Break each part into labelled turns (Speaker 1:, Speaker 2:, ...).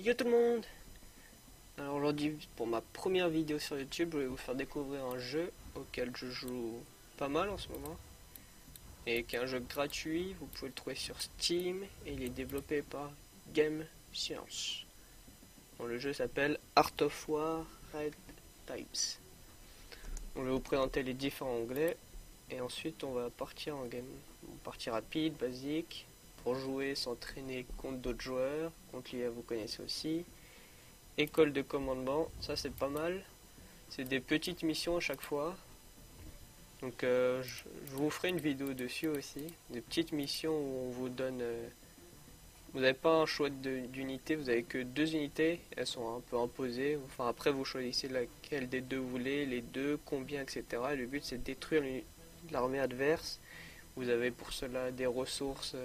Speaker 1: Yo tout le monde. Alors aujourd'hui, pour ma première vidéo sur YouTube, je vais vous faire découvrir un jeu auquel je joue pas mal en ce moment et qui est un jeu gratuit. Vous pouvez le trouver sur Steam et il est développé par Game Science. Bon, le jeu s'appelle Art of War Red Types. Je vais vous présenter les différents onglets et ensuite on va partir en game. Partie rapide, basique, pour jouer, s'entraîner contre d'autres joueurs, contre l'IA vous connaissez aussi. École de commandement, ça c'est pas mal. C'est des petites missions à chaque fois. Donc je vous ferai une vidéo dessus aussi. Des petites missions où on vous donne... vous n'avez pas un choix d'unité, vous avez que 2 unités. Elles sont un peu imposées. Enfin après vous choisissez laquelle des deux vous voulez, les deux, combien, etc. Et le but c'est de détruire l'armée adverse. Vous avez pour cela des ressources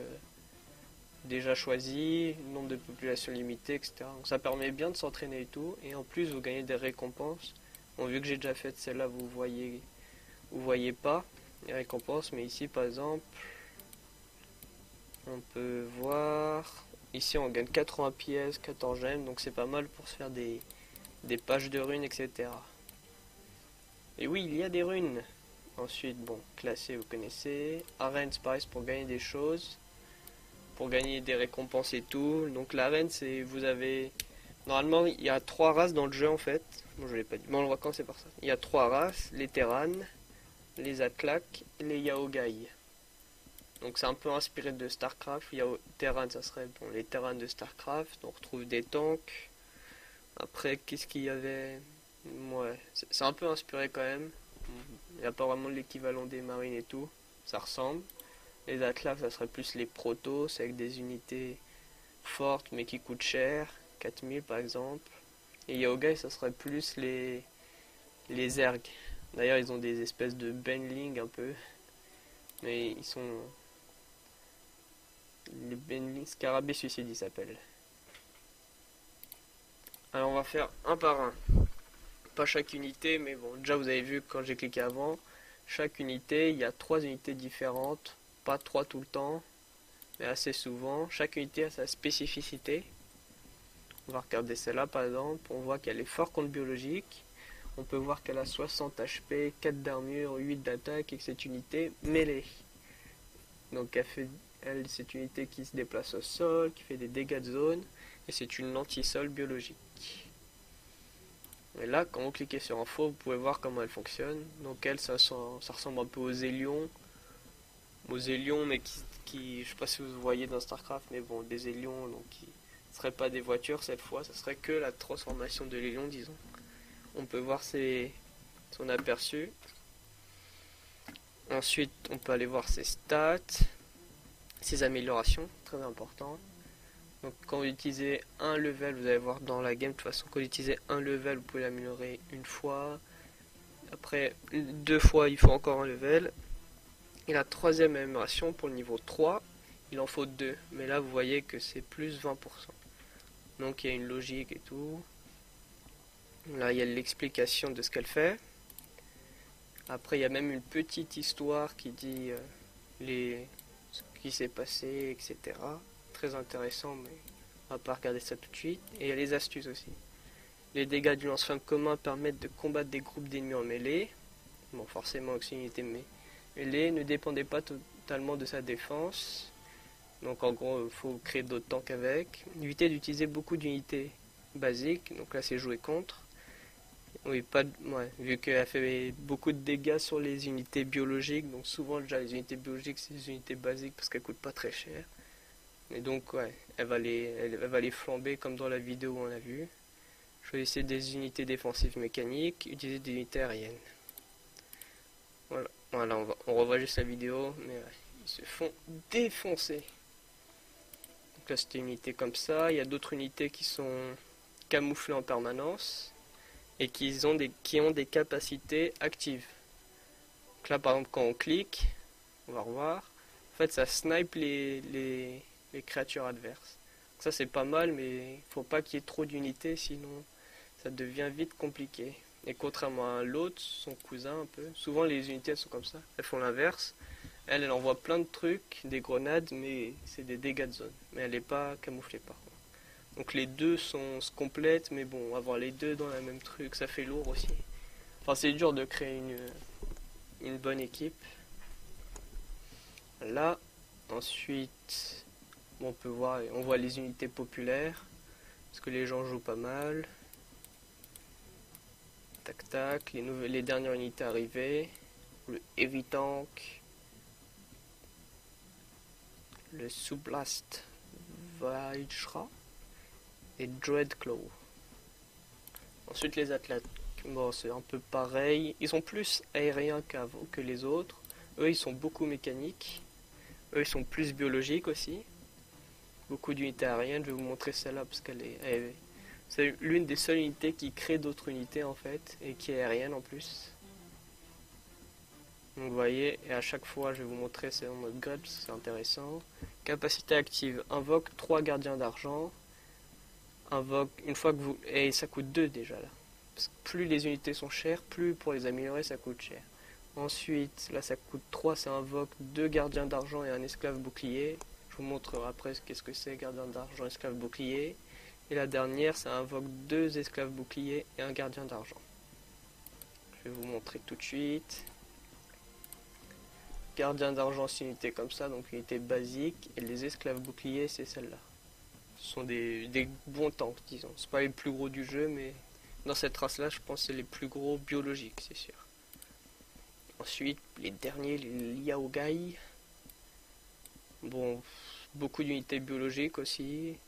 Speaker 1: déjà choisies, nombre de populations limitées, etc. Donc ça permet bien de s'entraîner et tout. Et en plus vous gagnez des récompenses. Bon, vu que j'ai déjà fait celle-là, vous voyez pas les récompenses. Mais ici par exemple, on peut voir... Ici on gagne 80 pièces, 14 gemmes. Donc c'est pas mal pour se faire des pages de runes, etc. Et oui, il y a des runes. Ensuite, bon, classé, vous connaissez. Arène, c'est pareil, pour gagner des choses. Pour gagner des récompenses et tout. Donc l'arène, c'est, vous avez... Normalement, il y a 3 races dans le jeu, en fait. Bon, je l'ai pas dit. Bon, on va commencer par ça. Il y a 3 races. Les Terran, les Atlak et les Yaogai. Donc c'est un peu inspiré de Starcraft. Terran, ça serait bon, les Terran de Starcraft. On retrouve des tanks. Après, qu'est-ce qu'il y avait? Ouais, c'est un peu inspiré quand même. Il n'y a pas vraiment l'équivalent des marines et tout. Ça ressemble. Les Atlas, ça serait plus les protos, c'est avec des unités fortes mais qui coûtent cher. 4000 par exemple. Et Yaogai, ça serait plus les ergs. D'ailleurs, ils ont des espèces de Benling un peu. Mais ils sont... Les Benling Scarabée Suicide, ils s'appellent. Alors, on va faire un par un. Pas chaque unité, mais bon, déjà vous avez vu quand j'ai cliqué avant, chaque unité, il y a 3 unités différentes, pas 3 tout le temps, mais assez souvent. Chaque unité a sa spécificité. On va regarder celle-là par exemple, on voit qu'elle est forte contre biologique, on peut voir qu'elle a 60 HP, 4 d'armure, 8 d'attaque et que cette unité mêlée. Donc c'est une unité qui se déplace au sol, qui fait des dégâts de zone, et c'est une anti-sol biologique. Et là, quand vous cliquez sur info, vous pouvez voir comment elle fonctionne. Donc elle, ça ressemble un peu aux Élions. Mais je sais pas si vous voyez dans Starcraft, mais bon, des Élions, donc qui ne seraient pas des voitures cette fois, ça serait que la transformation de l'Élion, disons. On peut voir son aperçu. Ensuite, on peut aller voir ses stats, ses améliorations, très important. Donc quand vous utilisez un level, vous allez voir dans la game, de toute façon, quand vous utilisez un level, vous pouvez l'améliorer une fois. Après 2 fois, il faut encore un level. Et la troisième amélioration, pour le niveau 3, il en faut 2. Mais là, vous voyez que c'est plus 20%. Donc il y a une logique et tout. Là, il y a l'explication de ce qu'elle fait. Après, il y a même une petite histoire qui dit ce qui s'est passé, etc. Très intéressant, mais on va pas regarder ça tout de suite. Et il y a les astuces aussi. Les dégâts du lance-flamme commun permettent de combattre des groupes d'ennemis en mêlée. Bon, forcément, avec une unité mêlée, ne dépendait pas totalement de sa défense. Donc en gros, il faut créer d'autres tanks avec. Éviter d'utiliser beaucoup d'unités basiques. Donc là, c'est jouer contre. Oui, vu qu'elle fait beaucoup de dégâts sur les unités biologiques. Donc souvent, déjà, les unités biologiques, c'est des unités basiques parce qu'elles coûtent pas très cher. Et donc, ouais, elle va les flamber comme dans la vidéo où on a vu. Choisissez des unités défensives mécaniques, utilisez des unités aériennes. Voilà, on revoit juste la vidéo, mais ouais, ils se font défoncer. Donc là, c'était une unité comme ça. Il y a d'autres unités qui sont camouflées en permanence et qui ont des capacités actives. Donc là, par exemple, quand on clique, on va revoir. En fait, ça snipe les créatures adverses. Donc ça, c'est pas mal, mais il faut pas qu'il y ait trop d'unités, sinon ça devient vite compliqué. Et contrairement à l'autre, son cousin un peu, souvent les unités elles sont comme ça, elles font l'inverse. Elle envoie plein de trucs, des grenades, mais c'est des dégâts de zone. Mais elle n'est pas camouflée par contre. Donc les deux se complètent, mais bon, avoir les deux dans la même truc, ça fait lourd aussi. Enfin, c'est dur de créer une bonne équipe. Là, ensuite, on peut voir, on voit les unités populaires, parce que les gens jouent pas mal. Tac tac, les dernières unités arrivées, le Heavy Tank, le Sublast Vajra et Dreadclaw. Ensuite les athlètes, bon c'est un peu pareil, ils sont plus aériens que les autres, eux ils sont beaucoup mécaniques, eux ils sont plus biologiques aussi, beaucoup d'unités aériennes, je vais vous montrer celle-là parce c'est l'une des seules unités qui crée d'autres unités en fait, et qui est aérienne en plus. Donc vous voyez, et à chaque fois je vais vous montrer, c'est en mode grade, c'est intéressant. Capacité active, invoque 3 gardiens d'argent, invoque une fois que vous... Et ça coûte 2 déjà là. Parce que plus les unités sont chères, plus pour les améliorer ça coûte cher. Ensuite, là ça coûte 3, ça invoque 2 gardiens d'argent et un esclave bouclier. Je vous montrerai après qu'est-ce que c'est, gardien d'argent, esclave bouclier. Et la dernière, ça invoque 2 esclaves boucliers et un gardien d'argent. Je vais vous montrer tout de suite. Gardien d'argent, c'est une unité comme ça, donc une unité basique. Et les esclaves boucliers, c'est celle-là. Ce sont des bons tanks, disons. C'est pas les plus gros du jeu, mais dans cette race-là, je pense que c'est les plus gros biologiques, c'est sûr. Ensuite, les derniers, les Liaogai. Bon, beaucoup d'unités biologiques aussi.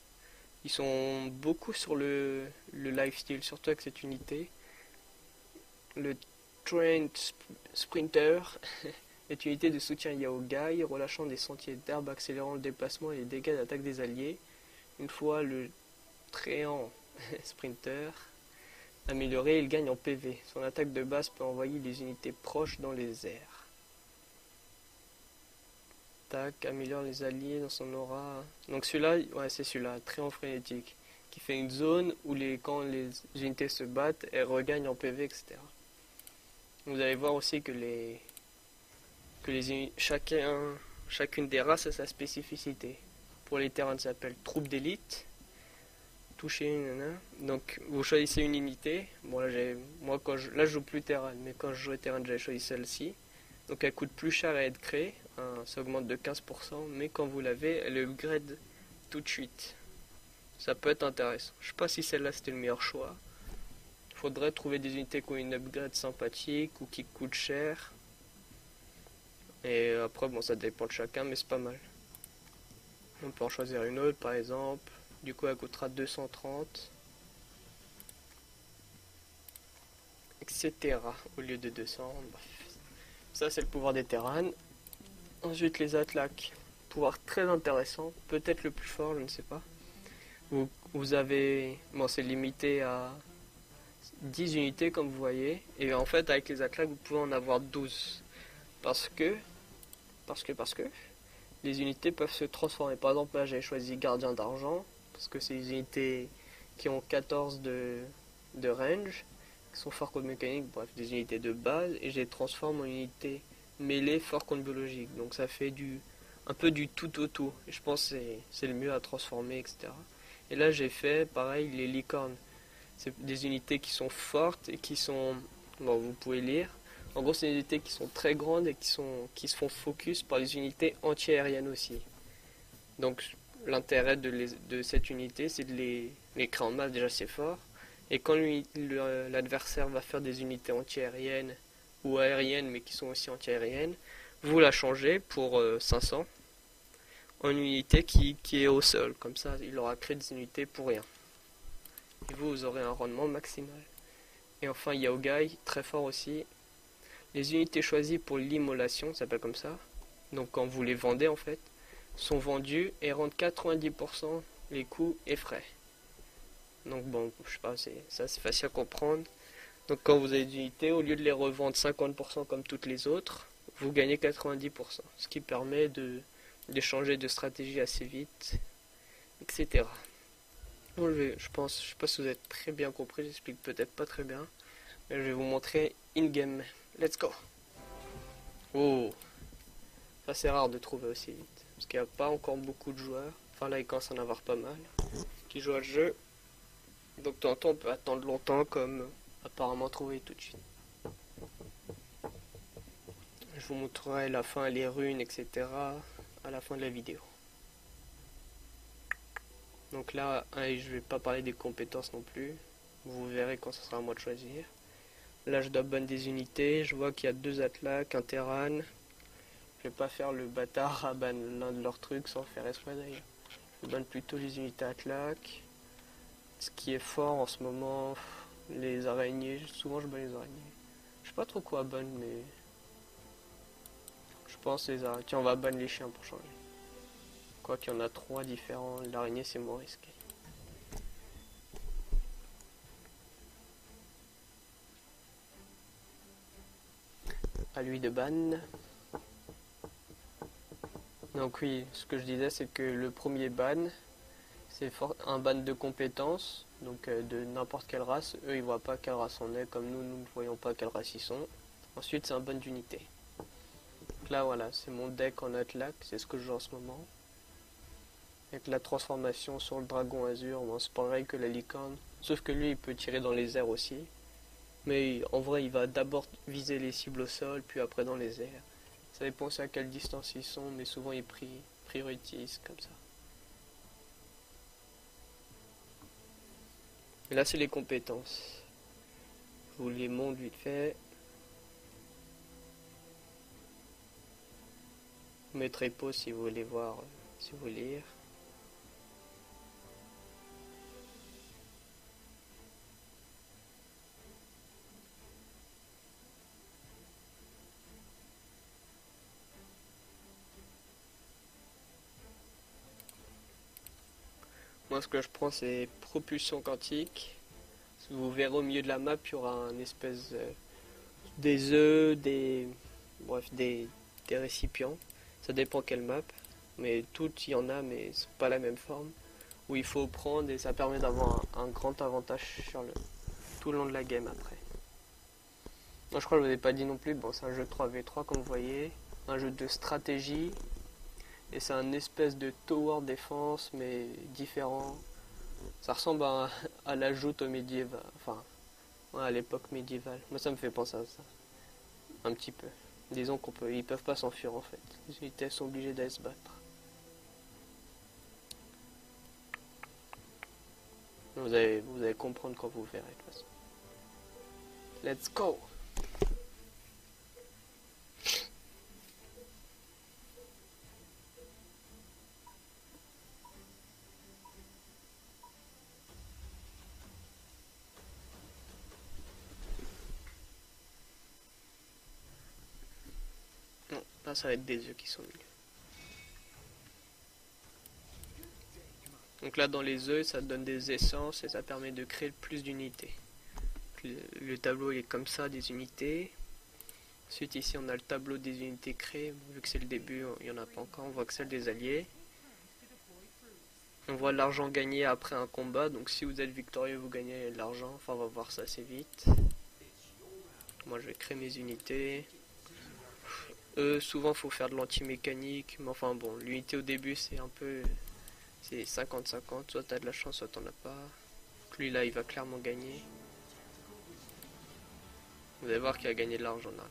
Speaker 1: Ils sont beaucoup sur le lifesteal, surtout avec cette unité. Le Trained Sprinter est une unité de soutien Yaogai, relâchant des sentiers d'herbe, accélérant le déplacement et les dégâts d'attaque des alliés. Une fois le Trained Sprinter amélioré, il gagne en PV. Son attaque de base peut envoyer des unités proches dans les airs. Tac, améliore les alliés dans son aura. Donc celui-là, ouais c'est celui-là, Trained frénétique, qui fait une zone où quand les unités se battent, elles regagnent en PV, etc. Vous allez voir aussi que chacune des races a sa spécificité. Pour les terrains, ça s'appelle troupe d'élite. Toucher une, donc vous choisissez une unité. Bon là là je joue plus terrain, mais quand je jouais terrain, j'avais choisi celle-ci. Donc elle coûte plus cher à être créée, hein, ça augmente de 15%, mais quand vous l'avez, elle upgrade tout de suite. Ça peut être intéressant. Je sais pas si celle-là c'était le meilleur choix. Il faudrait trouver des unités qui ont une upgrade sympathique ou qui coûtent cher. Et après bon ça dépend de chacun, mais c'est pas mal. On peut en choisir une autre par exemple. Du coup elle coûtera 230. Etc. Au lieu de 200. Bref. Ça c'est le pouvoir des terrains. Ensuite les atlacs. Pouvoir très intéressant. Peut-être le plus fort, je ne sais pas. Vous avez... Bon c'est limité à 10 unités comme vous voyez. Et en fait avec les atlacs vous pouvez en avoir 12. Parce que les unités peuvent se transformer. Par exemple là j'ai choisi gardien d'argent. Parce que c'est des unités qui ont 14 de range, qui sont forts contre mécanique, bref, des unités de base, et je les transforme en unités mêlées fort contre biologique. Donc ça fait un peu du tout au tout. Et je pense que c'est le mieux à transformer, etc. Et là j'ai fait pareil les licornes. C'est des unités qui sont fortes et qui sont... Bon, vous pouvez lire. En gros, c'est des unités qui sont très grandes et qui se font focus par les unités anti-aériennes aussi. Donc l'intérêt de cette unité, c'est de les créer en masse, déjà c'est fort. Et quand l'adversaire va faire des unités anti-aériennes ou aériennes, mais qui sont aussi anti-aériennes, vous la changez pour 500 en une unité qui est au sol. Comme ça, il aura créé des unités pour rien. Et vous aurez un rendement maximal. Et enfin, Yaogai, très fort aussi. Les unités choisies pour l'immolation, ça s'appelle comme ça. Donc quand vous les vendez en fait, sont vendus et rendent 90% les coûts et frais. Donc bon, je sais pas, ça c'est facile à comprendre. Donc quand vous avez des unités, au lieu de les revendre 50% comme toutes les autres, vous gagnez 90%. Ce qui permet de changer de stratégie assez vite, etc. Bon, je sais pas si vous avez très bien compris, j'explique peut-être pas très bien. Mais je vais vous montrer in-game. Let's go. Oh, ça c'est rare de trouver aussi vite. Parce qu'il n'y a pas encore beaucoup de joueurs. Enfin là il commence à en avoir pas mal. qui jouent à ce jeu. Donc de temps en temps on peut attendre longtemps comme apparemment trouvé tout de suite. Je vous montrerai la fin, les runes, etc. à la fin de la vidéo. Donc là, je vais pas parler des compétences non plus. Vous verrez quand ce sera à moi de choisir. Là, je dois ban des unités. Je vois qu'il y a 2 Atlac, un Terran. Je vais pas faire le bâtard à ban l'un de leurs trucs sans faire exprès d'ailleurs. Je banne plutôt les unités Atlac. Ce qui est fort en ce moment, les araignées. Souvent, je banne les araignées. Je sais pas trop quoi ban, mais je pense les araignées. Tiens, on va ban les chiens pour changer. Quoi qu'il y en a 3 différents, l'araignée c'est moins risqué. À lui de ban. Donc oui, ce que je disais c'est que le premier ban, c'est un ban de compétences, donc de n'importe quelle race. Eux ils voient pas quelle race on est, comme nous ne voyons pas quelle race ils sont. Ensuite c'est un ban d'unité. Donc là voilà, c'est mon deck en Atlac, c'est ce que je joue en ce moment. Avec la transformation sur le dragon azur, bon, c'est pareil que la licorne, sauf que lui il peut tirer dans les airs aussi. Mais en vrai il va d'abord viser les cibles au sol, puis après dans les airs. Ça dépend aussi à quelle distance ils sont, mais souvent ils priorisent comme ça. Et là c'est les compétences. Je vous les montre vite fait. Vous mettrez pause si vous voulez voir, si vous voulez lire. Moi ce que je prends c'est propulsion quantique. Vous verrez au milieu de la map il y aura un espèce des œufs, bref des récipients. Ça dépend quelle map. Mais toutes il y en a mais c'est pas la même forme. Où il faut prendre et ça permet d'avoir un grand avantage sur tout le long de la game après. Moi je crois que je vous ai pas dit non plus, bon c'est un jeu de 3v3 comme vous voyez. Un jeu de stratégie. Et c'est un espèce de tower défense mais différent. Ça ressemble à la joute au médiéval, enfin à l'époque médiévale. Moi ça me fait penser à ça, un petit peu. Disons ils peuvent pas s'enfuir en fait. Les unités sont obligées d'aller se battre. Vous allez comprendre quand vous verrez de toute façon. Let's go! Non, là ça va être des œufs qui sont nuls. Donc là dans les œufs ça donne des essences et ça permet de créer plus d'unités. Le tableau il est comme ça, des unités. Ensuite ici on a le tableau des unités créées. Vu que c'est le début, il n'y en a pas encore, on voit que celle des alliés. On voit l'argent gagné après un combat, donc si vous êtes victorieux vous gagnez de l'argent. Enfin on va voir ça assez vite. Moi je vais créer mes unités. Souvent faut faire de l'anti-mécanique, mais enfin bon, l'unité au début c'est un peu... C'est 50-50, soit t'as de la chance, soit t'en as pas. Donc lui là il va clairement gagner. Vous allez voir qu'il a gagné de l'argent là.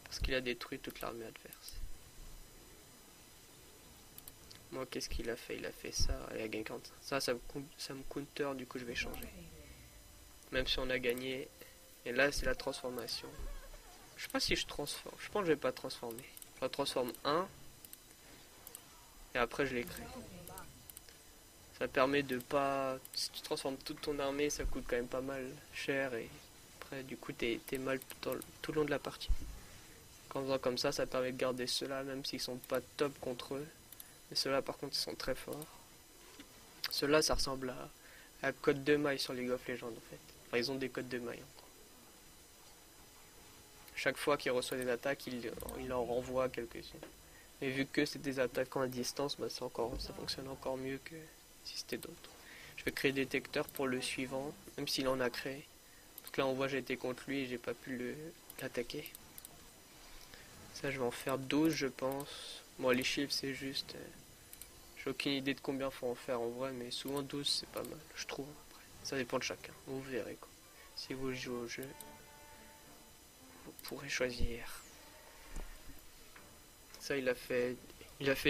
Speaker 1: Parce qu'il a détruit toute l'armée adverse. Moi qu'est-ce qu'il a fait? Il a fait ça, il a gagné 40. Ça me counter, du coup je vais changer. Même si on a gagné. Et là c'est la transformation. Je sais pas si je transforme, je pense que je vais pas transformer. Je la transforme 1. Et après je les crée. Ça permet de pas... Si tu transformes toute ton armée ça coûte quand même pas mal cher. Et après du coup t'es mal tout le long de la partie. En faisant comme ça permet de garder ceux-là même s'ils sont pas top contre eux. Mais ceux-là par contre ils sont très forts. Ceux-là ça ressemble à code de maille sur League of Legends en fait. Enfin ils ont des codes de maille. Chaque fois qu'il reçoit des attaques il en renvoie quelques-unes. Mais vu que c'est des attaquants à distance, bah ça fonctionne encore mieux que si c'était d'autres. Je vais créer des détecteurs pour le suivant, même s'il en a créé. Donc là on voit j'ai été contre lui et j'ai pas pu l'attaquer. Ça je vais en faire 12 je pense. Bon les chiffres c'est juste... je J'ai aucune idée de combien faut en faire en vrai, mais souvent 12 c'est pas mal, je trouve. Après, ça dépend de chacun, vous verrez quoi. Si vous jouez au jeu, vous pourrez choisir. Ça il a fait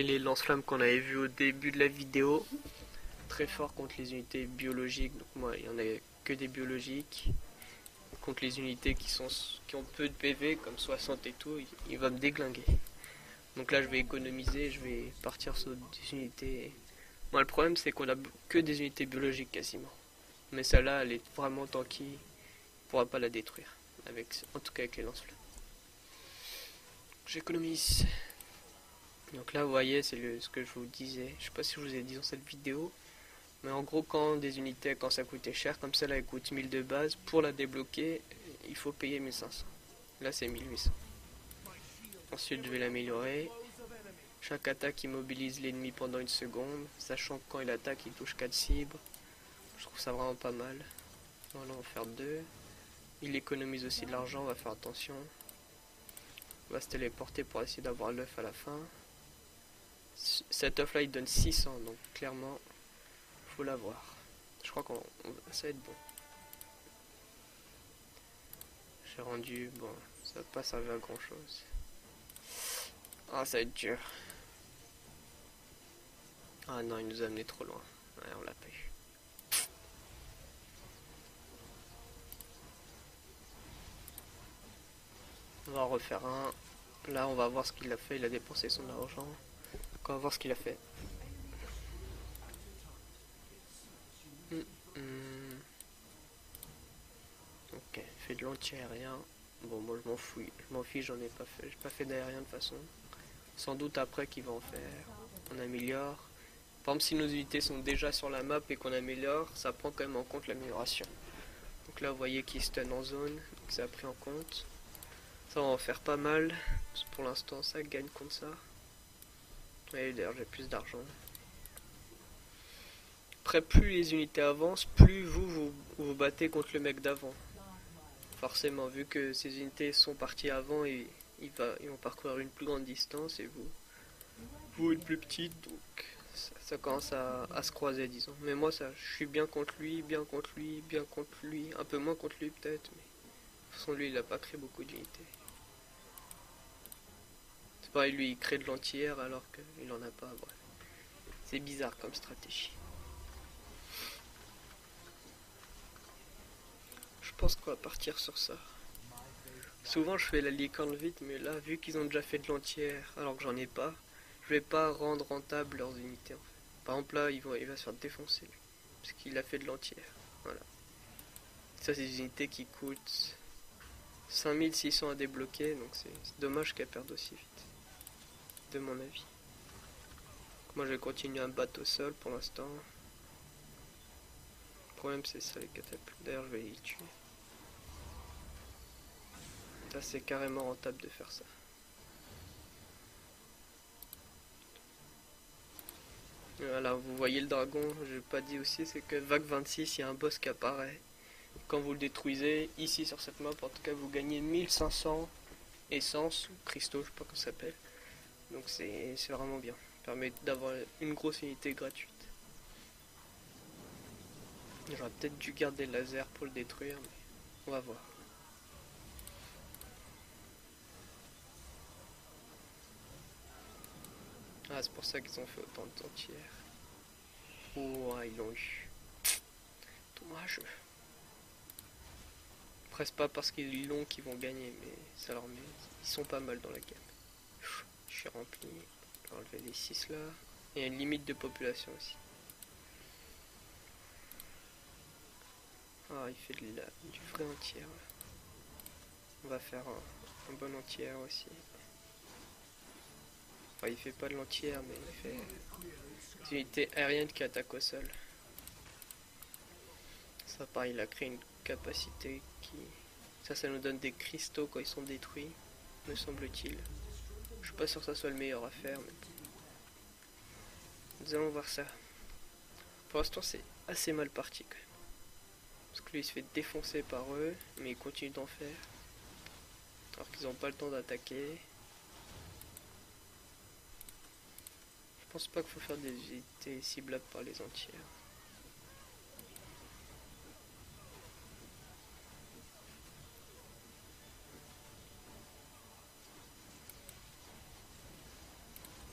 Speaker 1: les lance-flammes qu'on avait vu au début de la vidéo. Très fort contre les unités biologiques, donc moi il y en a que des biologiques. Contre les unités qui ont peu de PV, comme 60 et tout, il va me déglinguer. Donc là je vais économiser, je vais partir sur des unités. Moi le problème c'est qu'on a que des unités biologiques quasiment. Mais celle-là elle est vraiment tanky, on pourra pas la détruire. En tout cas avec les lance-flammes. J'économise. Donc là vous voyez c'est ce que je vous disais. Je sais pas si je vous ai dit dans cette vidéo. Mais en gros quand des unités quand ça coûtait cher, comme celle-là elle coûte 1000 de base, pour la débloquer il faut payer 1500. Là c'est 1800. Ensuite je vais l'améliorer. Chaque attaque immobilise l'ennemi pendant une seconde, sachant que quand il attaque il touche 4 cibles. Je trouve ça vraiment pas mal. Voilà, on va faire 2. Il économise aussi de l'argent, on va faire attention. On va se téléporter pour essayer d'avoir l'œuf à la fin. Cet œuf là il donne 600, donc clairement faut l'avoir. Je crois qu'on ça va être bon. J'ai rendu, bon, ça va pas servir à grand chose. Ah ça va être dur. Ah non, il nous a amené trop loin. Ouais, on l'a pas eu. On va en refaire un. Là, on va voir ce qu'il a fait. Il a dépensé son argent. Donc, on va voir ce qu'il a fait. Ok, fait de l'anti-aérien. Bon, moi je m'en fous. Je m'en fiche, j'en ai pas fait. J'ai pas fait d'aérien de toute façon. Sans doute après qu'il va en faire. On améliore. Par exemple, si nos unités sont déjà sur la map et qu'on améliore, ça prend quand même en compte l'amélioration. Donc là, vous voyez qu'il stun en zone. Donc ça a pris en compte. Ça va en faire pas mal. Pour l'instant, ça gagne contre ça. Et d'ailleurs, j'ai plus d'argent. Après, plus les unités avancent, plus vous battez contre le mec d'avant. Forcément, vu que ces unités sont parties avant et ils vont parcourir une plus grande distance et vous une plus petite, donc ça commence à se croiser, disons. Mais moi, ça, je suis bien contre lui, bien contre lui, bien contre lui, un peu moins contre lui peut-être, mais de toute façon, lui, il a pas créé beaucoup d'unités. C'est pareil, lui, il crée de l'anti-air alors qu'il en a pas, bref. C'est bizarre comme stratégie. Je pense qu'on va partir sur ça. Souvent je fais la licorne vite, mais là vu qu'ils ont déjà fait de l'anti-air alors que j'en ai pas, je vais pas rendre rentable leurs unités en fait. Par exemple là il va se faire défoncer lui, parce qu'il a fait de l'anti-air. Voilà. Ça c'est des unités qui coûtent 5600 à débloquer, donc c'est dommage qu'elle perde aussi vite. De mon avis. Moi je vais continuer à me battre au sol pour l'instant. Le problème c'est ça les catapultes, d'ailleurs je vais les tuer. Ça c'est carrément rentable de faire ça. Voilà, vous voyez le dragon, je n'ai pas dit aussi, c'est que vague 26, il y a un boss qui apparaît. Quand vous le détruisez, ici sur cette map, en tout cas, vous gagnez 1500 essence ou cristaux, je sais pas comment ça s'appelle. Donc c'est vraiment bien. Ça permet d'avoir une grosse unité gratuite. J'aurais peut-être dû garder le laser pour le détruire, mais on va voir. Ah, c'est pour ça qu'ils ont fait autant de entières. Oh, ah, ils l'ont eu. Dommage. Presque pas parce qu'ils l'ont qu'ils vont gagner, mais ça leur met. Ils sont pas mal dans la gamme. Je suis rempli. Je vais enlever les 6 là. Et il y a une limite de population aussi. Ah, il fait du vrai entier. On va faire un bon entier aussi. Enfin, il fait pas de l'entière, mais il fait des unités aériennes qui attaquent au sol. Ça, pareil, il a créé une capacité qui. Ça nous donne des cristaux quand ils sont détruits, me semble-t-il. Je suis pas sûr que ça soit le meilleur à faire, mais nous allons voir ça. Pour l'instant, c'est assez mal parti quand même. Parce que lui, il se fait défoncer par eux, mais il continue d'en faire. Alors qu'ils n'ont pas le temps d'attaquer. Je pense pas qu'il faut faire des unités ciblables par les entières.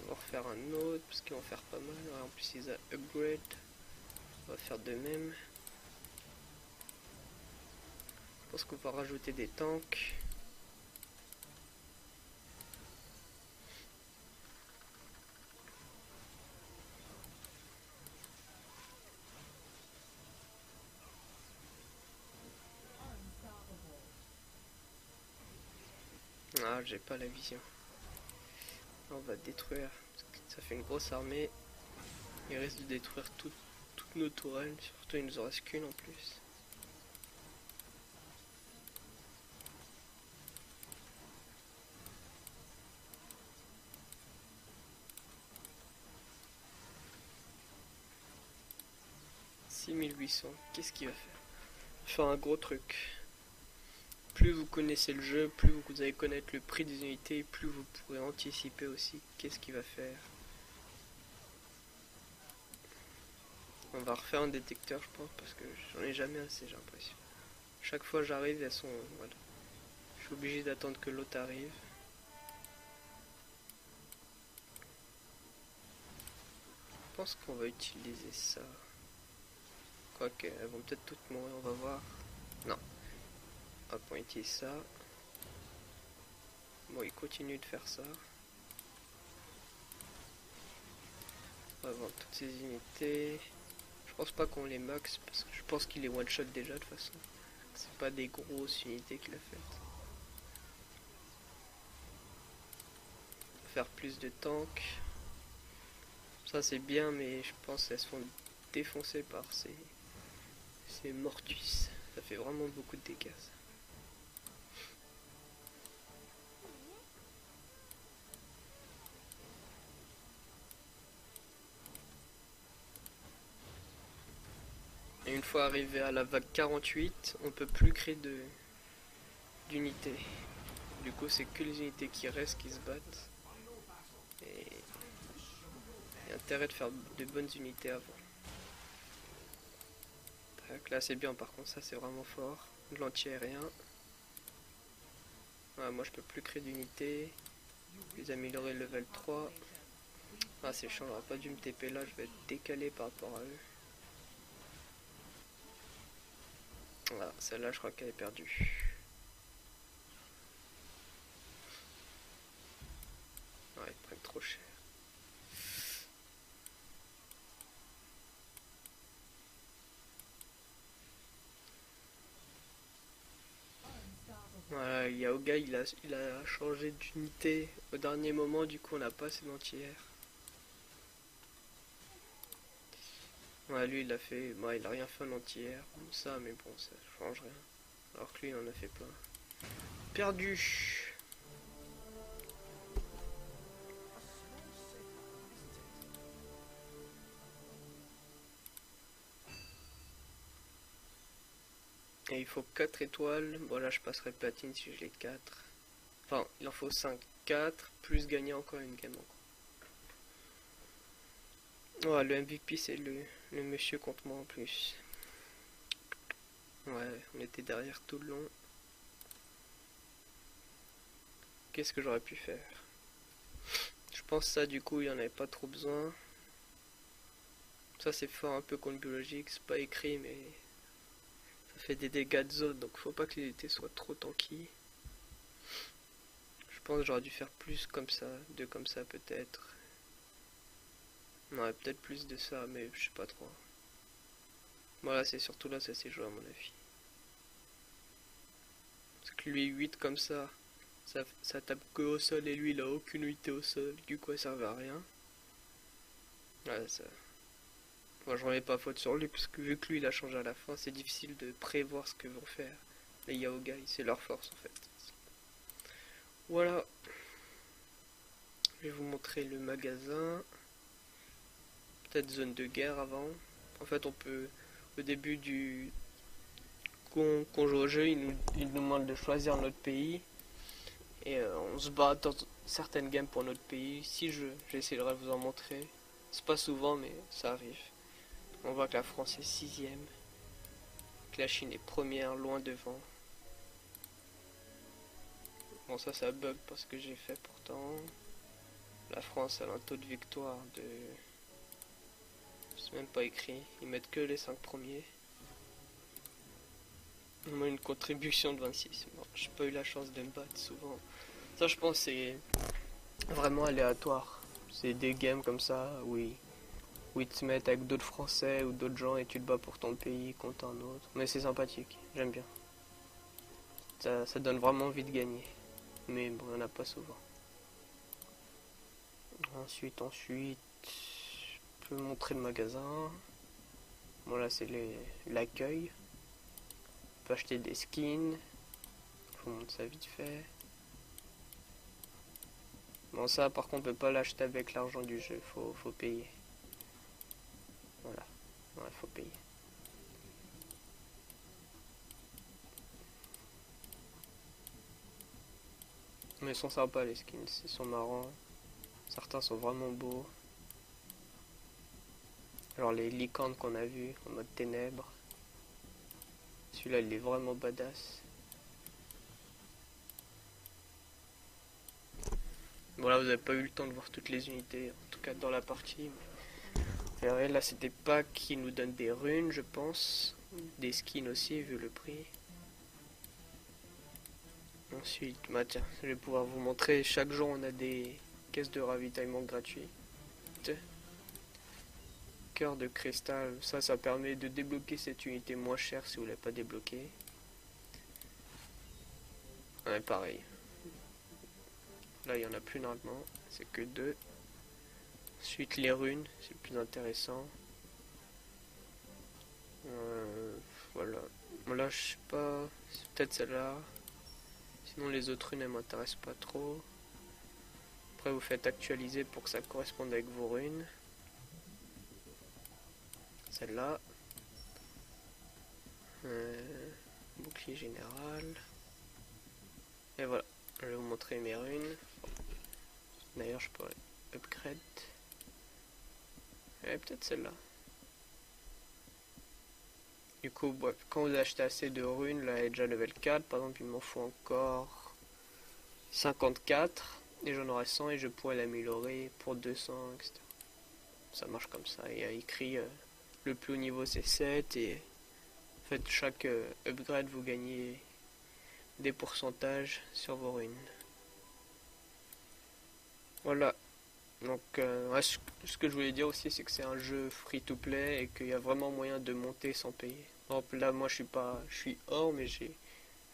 Speaker 1: On va refaire un autre parce qu'ils vont faire pas mal. En plus ils ont upgrade. On va faire de même. Je pense qu'on va rajouter des tanks. Ah, j'ai pas la vision. On va détruire. Ça fait une grosse armée. Il risque de détruire toutes nos tourelles. Surtout il nous en reste qu'une en plus. Qu'est-ce qu'il va faire? Faire un gros truc. Plus vous connaissez le jeu, plus vous allez connaître le prix des unités, plus vous pourrez anticiper aussi qu'est-ce qu'il va faire. On va refaire un détecteur je pense parce que j'en ai jamais assez j'ai l'impression. Chaque fois j'arrive elles sont... Voilà. Je suis obligé d'attendre que l'autre arrive. Je pense qu'on va utiliser ça. Quoique elles vont peut-être toutes mourir, on va voir. Non. Hop, on utilise ça. Bon, il continue de faire ça. On va vendre toutes ces unités. Je pense pas qu'on les max parce que je pense qu'il est one shot déjà de toute façon. C'est pas des grosses unités qu'il a faites. Faire plus de tanks. Ça c'est bien mais je pense qu'elles se font défoncer par ces mortus. Ça fait vraiment beaucoup de dégâts. Et une fois arrivé à la vague 48, on peut plus créer d'unités. Du coup c'est que les unités qui restent qui se battent. Et il y a intérêt de faire de bonnes unités avant. Donc là c'est bien par contre, ça c'est vraiment fort. De l'anti-aérien. Ah, moi je peux plus créer d'unités. Les améliorer le level 3. Ah c'est chiant, j'aurais pas dû me TP là, je vais être décalé par rapport à eux. Voilà, celle-là je crois qu'elle est perdue. Ouais, ils prennent trop cher. Voilà, Yaoga il a changé d'unité au dernier moment, du coup on n'a pas assez d'anti-air. Ouais, lui il a fait, bah, il a rien fait en anti-air, comme ça, mais bon, ça change rien. Alors que lui il en a fait plein. Perdu. Et il faut 4 étoiles. Bon là je passerai platine si je l'ai 4. Enfin il en faut 5. 4 plus gagner encore une game. Ouais, le MVP c'est le monsieur contre moi en plus. Ouais, on était derrière tout le long. Qu'est-ce que j'aurais pu faire? Je pense ça du coup il n'y en avait pas trop besoin. Ça c'est fort un peu contre biologique, c'est pas écrit mais ça fait des dégâts de zone donc faut pas que les unités soient trop tanky. Je pense que j'aurais dû faire plus comme ça, 2 comme ça peut-être. Ouais, peut-être plus de ça mais je sais pas trop. Voilà, c'est surtout là ça s'est joué à mon avis. Parce que lui 8 comme ça tape que au sol et lui il a aucune unité au sol, du coup ça servait à rien. Ouais, ça... Moi je remets pas faute sur lui parce que vu que lui il a changé à la fin, c'est difficile de prévoir ce que vont faire les Yaogai, c'est leur force en fait. Voilà. Je vais vous montrer le magasin. Peut-être zone de guerre avant. En fait on peut, au début du qu'on joue au jeu, il nous demande de choisir notre pays. Et on se bat dans certaines games pour notre pays. Si j'essaierai de vous en montrer. C'est pas souvent, mais ça arrive. On voit que la France est 6ème, que la Chine est première, loin devant. Bon, ça bug parce que j'ai fait pourtant. La France a un taux de victoire de... C'est même pas écrit, ils mettent que les 5 premiers. Moi une contribution de 26. Bon, j'ai pas eu la chance de me battre souvent. Ça je pense c'est vraiment aléatoire. C'est des games comme ça où ils te mettent avec d'autres Français ou d'autres gens et tu te bats pour ton pays contre un autre. Mais c'est sympathique, j'aime bien. Ça donne vraiment envie de gagner. Mais bon, il n'y en a pas souvent. Ensuite, je peux montrer le magasin. Bon là c'est l'accueil. On peut acheter des skins. Je vous montre ça vite fait. Bon ça par contre on peut pas l'acheter avec l'argent du jeu, faut payer. Voilà, ouais, faut payer. Mais ils sont sympas les skins, ils sont marrants. Certains sont vraiment beaux. Genre les licornes qu'on a vu en mode ténèbres. Celui-là il est vraiment badass. Bon là vous avez pas eu le temps de voir toutes les unités, en tout cas dans la partie. Mais... là c'est des packs qui nous donnent des runes je pense. Des skins aussi vu le prix. Ensuite, bah tiens, je vais pouvoir vous montrer, chaque jour on a des caisses de ravitaillement gratuites. Cœur de cristal, ça permet de débloquer cette unité moins chère si vous ne l'avez pas débloquée. Ouais, pareil. Là, il n'y en a plus normalement, c'est que 2. Ensuite, les runes, c'est le plus intéressant. Voilà. Bon, là, je sais pas, c'est peut-être celle-là. Sinon, les autres runes, elles m'intéressent pas trop. Après, vous faites actualiser pour que ça corresponde avec vos runes. Celle-là. Bouclier général. Et voilà, je vais vous montrer mes runes. D'ailleurs, je pourrais upgrade. Et peut-être celle-là. Du coup, bref, quand vous achetez assez de runes, là elle est déjà level 4. Par exemple, il m'en faut encore 54. Et j'en aurai 100 et je pourrais l'améliorer pour 200, etc. Ça marche comme ça. Il y a écrit le plus haut niveau c'est 7 et en fait chaque upgrade vous gagnez des pourcentages sur vos runes. Voilà. Donc ouais, ce que je voulais dire aussi c'est que c'est un jeu free to play et qu'il y a vraiment moyen de monter sans payer. Par exemple là moi je suis or mais j'ai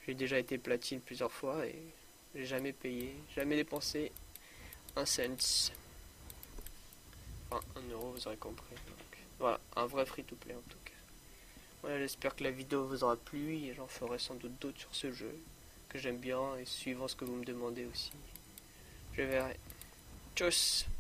Speaker 1: déjà été platine plusieurs fois et j'ai jamais payé, jamais dépensé un cent. Enfin 1 euro vous aurez compris. Donc, voilà, un vrai free to play en tout cas. Voilà, j'espère que la vidéo vous aura plu et j'en ferai sans doute d'autres sur ce jeu que j'aime bien et suivant ce que vous me demandez aussi. Je verrai. Tchuss.